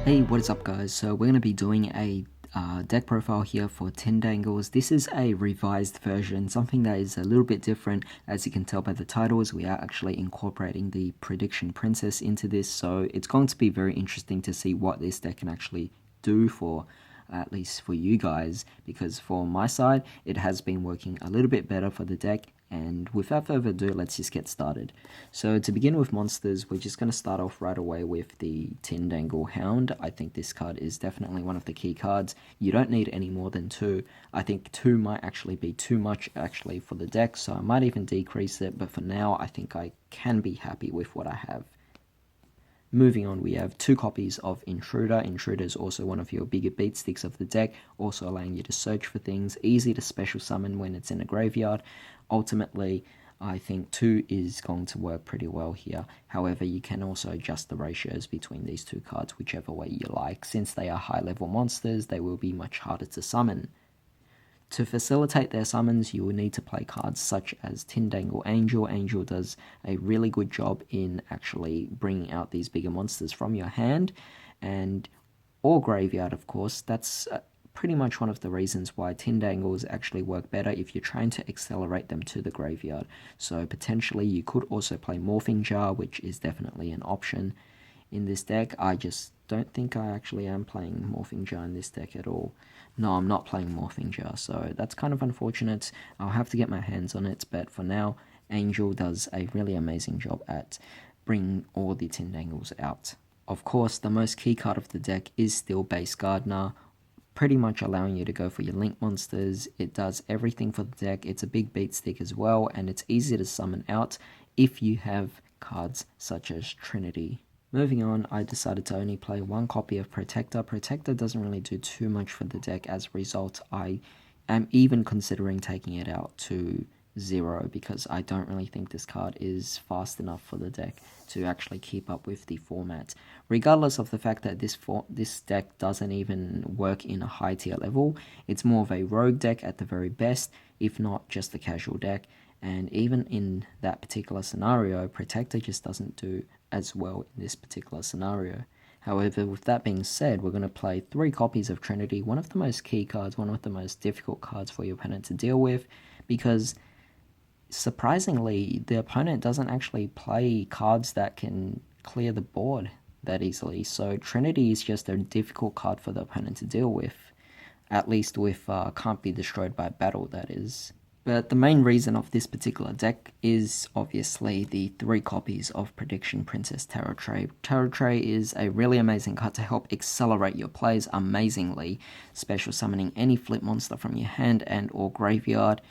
Hey, what is up guys? So we're going to be doing a deck profile here for Tindangles. This is a revised version, something that is a little bit different. As you can tell by the titles, we are actually incorporating the Prediction Princess into this, so it's going to be very interesting to see what this deck can actually do for, at least for you guys, because for my side, it has been working a little bit better for the deck. And without further ado, let's just get started. So to begin with monsters, we're just going to start off right away with the Tindangle Hound. I think this card is definitely one of the key cards. You don't need any more than two. I think two might actually be too much actually for the deck, so I might even decrease it, but for now I think I can be happy with what I have. Moving on, we have two copies of Intruder. Intruder is also one of your bigger beat sticks of the deck, also allowing you to search for things, easy to special summon when it's in a graveyard. Ultimately, I think 2 is going to work pretty well here. However, you can also adjust the ratios between these two cards whichever way you like. Since they are high level monsters, they will be much harder to summon. To facilitate their summons, you will need to play cards such as Tindangle Angel. Angel does a really good job in actually bringing out these bigger monsters from your hand, and or graveyard, of course. That's pretty much one of the reasons why Tindangles actually work better if you're trying to accelerate them to the graveyard. So potentially you could also play Morphing Jar, which is definitely an option in this deck. I just don't think I actually am playing Morphing Jar in this deck at all. No, I'm not playing Morphing Jar, so that's kind of unfortunate. I'll have to get my hands on it, but for now, Angel does a really amazing job at bringing all the Tindangles out. Of course, the most key card of the deck is still Base Gardener, pretty much allowing you to go for your link monsters. It does everything for the deck. It's a big beat stick as well, and it's easy to summon out if you have cards such as Trinity. Moving on, I decided to only play one copy of Protector. Protector doesn't really do too much for the deck. As a result, I am even considering taking it out to 0 because I don't really think this card is fast enough for the deck to actually keep up with the format. Regardless of the fact that this deck doesn't even work in a high tier level, it's more of a rogue deck at the very best, if not just a casual deck. And even in that particular scenario, Protector just doesn't do as well in this particular scenario. However, with that being said, we're going to play 3 copies of Trinity, one of the most key cards, one of the most difficult cards for your opponent to deal with, because surprisingly, the opponent doesn't actually play cards that can clear the board that easily. So Trinity is just a difficult card for the opponent to deal with, at least with can't be destroyed by battle, that is. But the main reason of this particular deck is obviously the 3 copies of Prediction Princess Tarot Tray. Tarot Tray is a really amazing card to help accelerate your plays amazingly, special summoning any flip monster from your hand and or graveyard.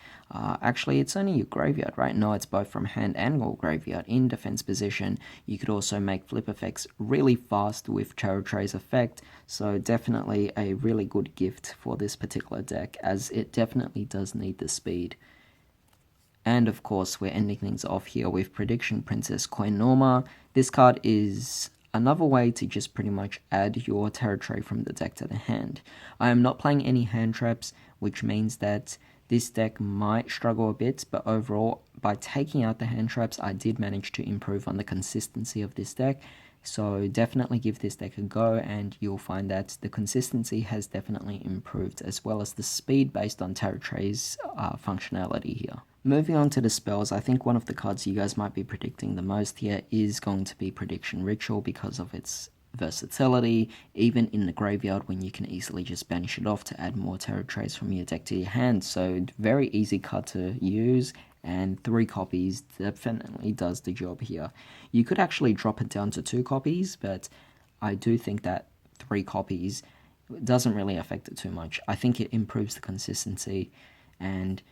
Actually, it's only your graveyard, right? No, it's both from hand and or graveyard in defense position. You could also make flip effects really fast with Tarot Tray's effect, so definitely a really good gift for this particular deck, as it definitely does need the speed. And of course, we're ending things off here with Prediction Princess Koinoma. This card is another way to just pretty much add your Tarot Tray from the deck to the hand. I am not playing any hand traps, which means that this deck might struggle a bit, but overall, by taking out the hand traps, I did manage to improve on the consistency of this deck. So definitely give this deck a go, and you'll find that the consistency has definitely improved, as well as the speed based on Tarot Tray's functionality here. Moving on to the spells, I think one of the cards you guys might be predicting the most here is going to be Prediction Ritual because of its versatility, even in the graveyard when you can easily just banish it off to add more Tarot Trays from your deck to your hand. So very easy card to use, and 3 copies definitely does the job here. You could actually drop it down to 2 copies, but I do think that 3 copies doesn't really affect it too much. I think it improves the consistency, and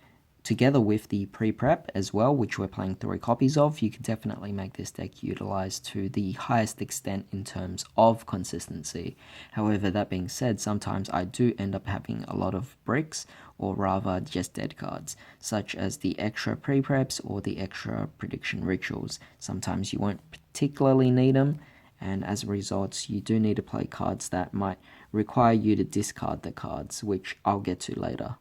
together with the pre-prep as well, which we're playing 3 copies of, you could definitely make this deck utilized to the highest extent in terms of consistency. However, that being said, sometimes I do end up having a lot of bricks, or rather just dead cards, such as the extra pre-preps or the extra prediction rituals. Sometimes you won't particularly need them, and as a result, you do need to play cards that might require you to discard the cards, which I'll get to later.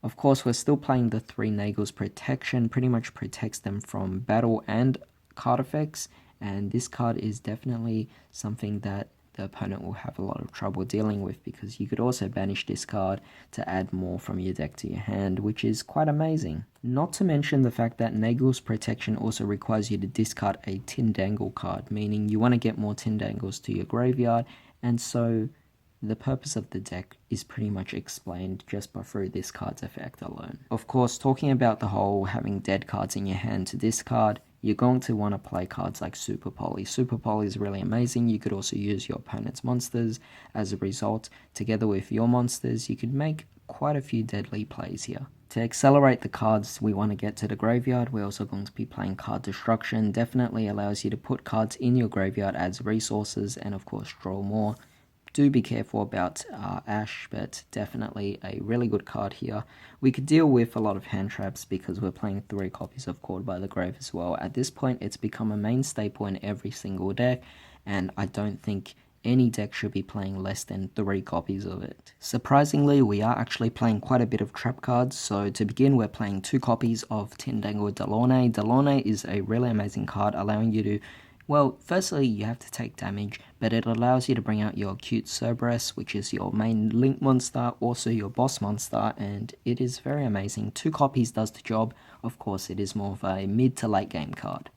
Of course, we're still playing the 3 Nagel's Protection, pretty much protects them from battle and card effects, and this card is definitely something that the opponent will have a lot of trouble dealing with, because you could also banish this card to add more from your deck to your hand, which is quite amazing. Not to mention the fact that Nagle's Protection also requires you to discard a Tindangle card, meaning you want to get more Tindangles to your graveyard, and so the purpose of the deck is pretty much explained just by through this card's effect alone. Of course, talking about the whole having dead cards in your hand to discard, you're going to want to play cards like Super Poly. Super Poly is really amazing. You could also use your opponent's monsters. As a result, together with your monsters, you could make quite a few deadly plays here. To accelerate the cards we want to get to the graveyard, we're also going to be playing Card Destruction. Definitely allows you to put cards in your graveyard as resources and of course draw more. Do be careful about Ash, but definitely a really good card here. We could deal with a lot of hand traps because we're playing 3 copies of Called by the Grave as well. At this point, it's become a main staple in every single deck, and I don't think any deck should be playing less than 3 copies of it. Surprisingly, we are actually playing quite a bit of trap cards, so to begin, we're playing 2 copies of Tindangle Delaunay. Delaunay is a really amazing card, allowing you to, well, firstly, you have to take damage, but it allows you to bring out your cute Cerberus, which is your main link monster, also your boss monster, and it is very amazing. 2 copies does the job. Of course, it is more of a mid to late game card.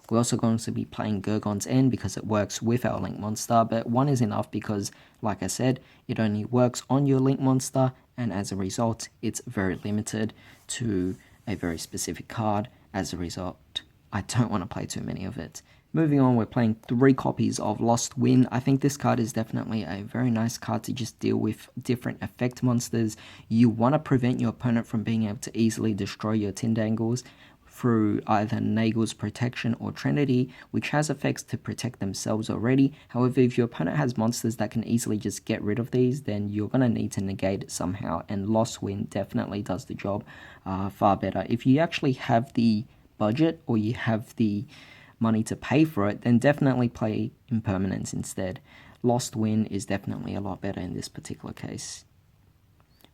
We're also going to be playing Gurgon's End because it works with our link monster, but 1 is enough because, like I said, it only works on your link monster, and as a result, it's very limited to a very specific card. As a result, I don't want to play too many of it. Moving on, we're playing 3 copies of Lost Wind. I think this card is definitely a very nice card to just deal with different effect monsters. You want to prevent your opponent from being able to easily destroy your Tindangles through either Nagle's Protection or Trinity, which has effects to protect themselves already. However, if your opponent has monsters that can easily just get rid of these, then you're going to need to negate it somehow, and Lost Wind definitely does the job far better. If you actually have the budget or you have the money to pay for it, then definitely play Impermanence instead. Lost Wind is definitely a lot better in this particular case.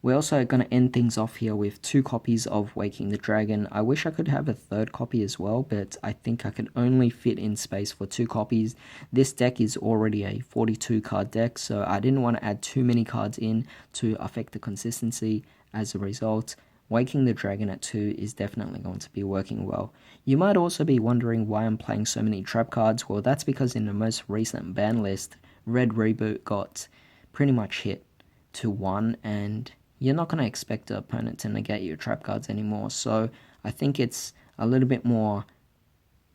We're also going to end things off here with 2 copies of Waking the Dragon. I wish I could have a 3rd copy as well, but I think I can only fit in space for 2 copies. This deck is already a 42 card deck, so I didn't want to add too many cards in to affect the consistency. As a result, Waking the Dragon at 2 is definitely going to be working well. You might also be wondering why I'm playing so many trap cards. Well, that's because in the most recent ban list, Red Reboot got pretty much hit to 1, and you're not going to expect the opponent to negate your trap cards anymore. So I think it's a little bit more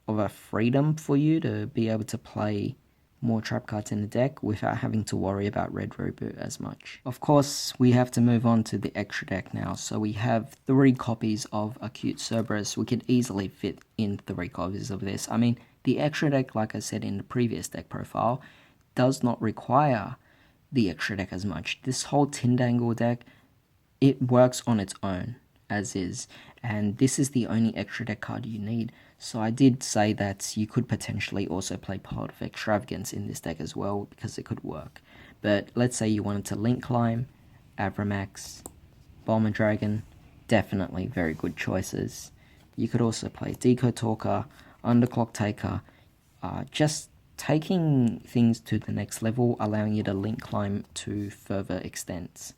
of a freedom for you to be able to play more trap cards in the deck without having to worry about Red Reboot as much. Of course, we have to move on to the extra deck now. So we have 3 copies of Acute Cerberus. We could easily fit in 3 copies of this. I mean, the extra deck, like I said in the previous deck profile, does not require the extra deck as much. This whole Tindangle deck, it works on its own as is, and this is the only extra deck card you need. So I did say that you could potentially also play Pot of Extravagance in this deck as well, because it could work. But let's say you wanted to Link Climb, Avramax, Bomber Dragon, definitely very good choices. You could also play Deco Talker, Underclock Taker, just taking things to the next level, allowing you to Link Climb to further extents.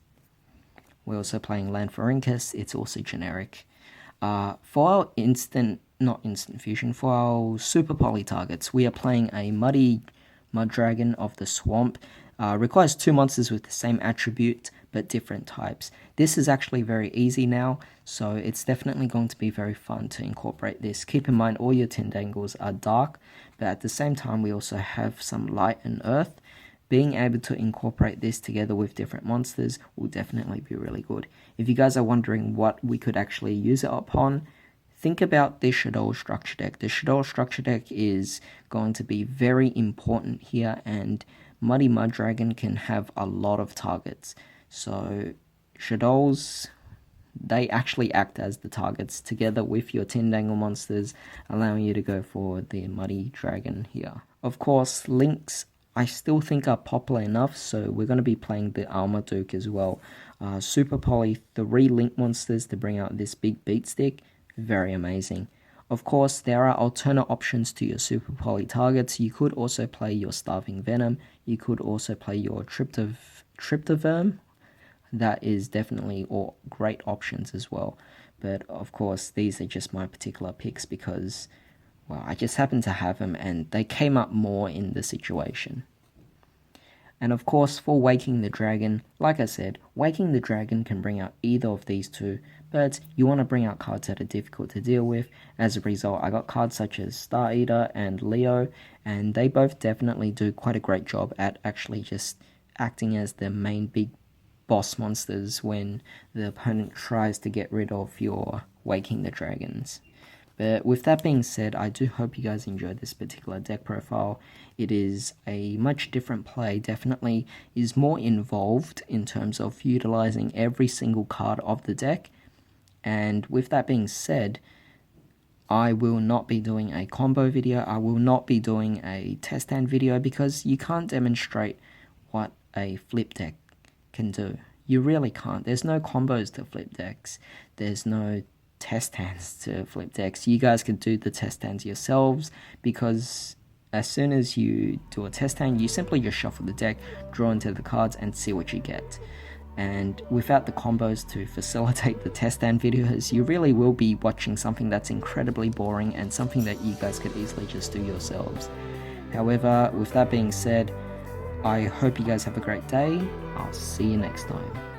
We're also playing Land for Incus, it's also generic. For our not instant fusion, for our super poly targets, we are playing a Muddy Mud Dragon of the Swamp. Requires 2 monsters with the same attribute, but different types. This is actually very easy now, so it's definitely going to be very fun to incorporate this. Keep in mind all your Tindangles are dark, but at the same time we also have some light and earth. Being able to incorporate this together with different monsters will definitely be really good. If you guys are wondering what we could actually use it upon, think about the Shadow Structure deck. The Shadow Structure deck is going to be very important here, and Muddy Mud Dragon can have a lot of targets. So Shadows, they actually act as the targets together with your Tindangle monsters, allowing you to go for the Muddy Dragon here. Of course, links I still think are popular enough, so we're going to be playing the Armaduke as well. Super Poly, 3 link monsters to bring out this big beat stick, very amazing. Of course, there are alternate options to your super poly targets. You could also play your Starving Venom. You could also play your Tryptoverm. That is definitely all great options as well. But of course, these are just my particular picks because, well, I just happen to have them and they came up more in the situation. And of course, for Waking the Dragon, like I said, Waking the Dragon can bring out either of these two, but you want to bring out cards that are difficult to deal with. As a result, I got cards such as Star Eater and Leo, and they both definitely do quite a great job at actually just acting as the main big boss monsters when the opponent tries to get rid of your Waking the Dragons. But with that being said, I do hope you guys enjoyed this particular deck profile. It is a much different play, definitely is more involved in terms of utilizing every single card of the deck. And with that being said, I will not be doing a combo video, I will not be doing a test hand video because you can't demonstrate what a flip deck can do. You really can't. There's no combos to flip decks. There's no test hands to flip decks. You guys can do the test hands yourselves because as soon as you do a test hand, you simply just shuffle the deck, draw into the cards, and see what you get. And without the combos to facilitate the test hand videos, you really will be watching something that's incredibly boring and something that you guys could easily just do yourselves. However, with that being said, I hope you guys have a great day. I'll see you next time.